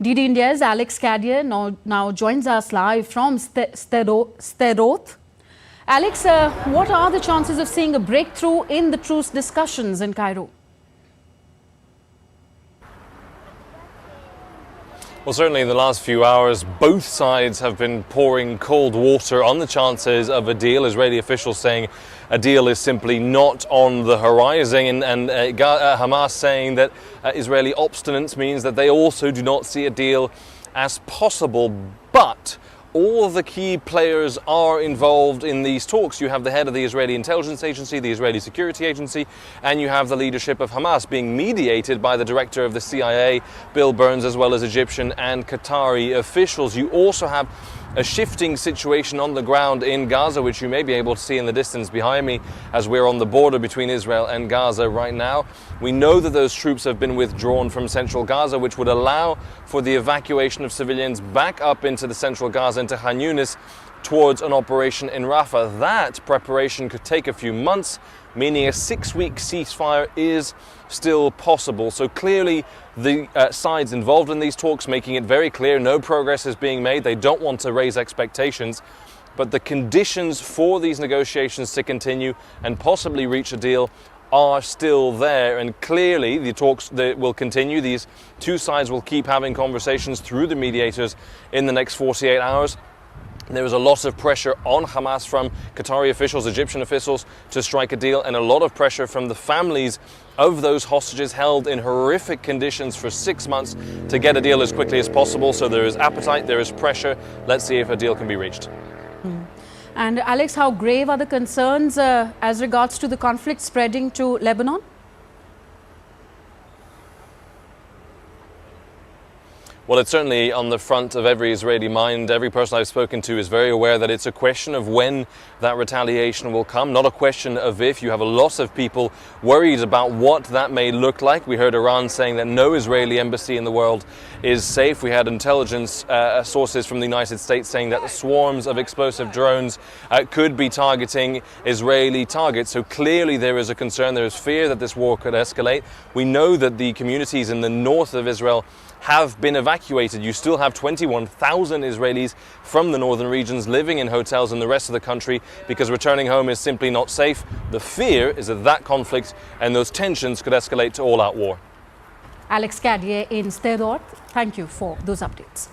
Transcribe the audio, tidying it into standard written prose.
DD India's Alex Cadier now joins us live from Sderot. Alex, what are the chances of seeing a breakthrough in the truce discussions in Cairo? Well, certainly in the last few hours, both sides have been pouring cold water on the chances of a deal. Israeli officials saying a deal is simply not on the horizon, and Hamas saying that Israeli obstinance means that they also do not see a deal as possible. But all of the key players are involved in these talks. You have the head of the Israeli intelligence agency, the Israeli security agency, and you have the leadership of Hamas being mediated by the director of the CIA, Bill Burns, as well as Egyptian and Qatari officials. You also have a shifting situation on the ground in Gaza, which you may be able to see in the distance behind me as we're on the border between Israel and Gaza right now. We know that those troops have been withdrawn from central Gaza, which would allow for the evacuation of civilians back up into the central Gaza, into Khan Yunis, towards an operation in Rafah. That preparation could take a few months, meaning a 6-week ceasefire is still possible. So clearly the sides involved in these talks making it very clear no progress is being made. They don't want to raise expectations, but the conditions for these negotiations to continue and possibly reach a deal are still there, and clearly the talks will continue. These two sides will keep having conversations through the mediators in the next 48 hours. There is a lot of pressure on Hamas from Qatari officials, Egyptian officials, to strike a deal, and a lot of pressure from the families of those hostages held in horrific conditions for 6 months to get a deal as quickly as possible. So there is appetite, there is pressure. Let's see if a deal can be reached. And Alex, how grave are the concerns as regards to the conflict spreading to Lebanon? Well, it's certainly on the front of every Israeli mind. Every person I've spoken to is very aware that it's a question of when that retaliation will come, not a question of if. You have a lot of people worried about what that may look like. We heard Iran saying that no Israeli embassy in the world is safe. We had intelligence sources from the United States saying that swarms of explosive drones could be targeting Israeli targets. So clearly there is a concern, there is fear that this war could escalate. We know that the communities in the north of Israel have been evacuated. You still have 21,000 Israelis from the northern regions living in hotels in the rest of the country because returning home is simply not safe. The fear is that that conflict and those tensions could escalate to all-out war. Alex Cadier in Sderot, thank you for those updates.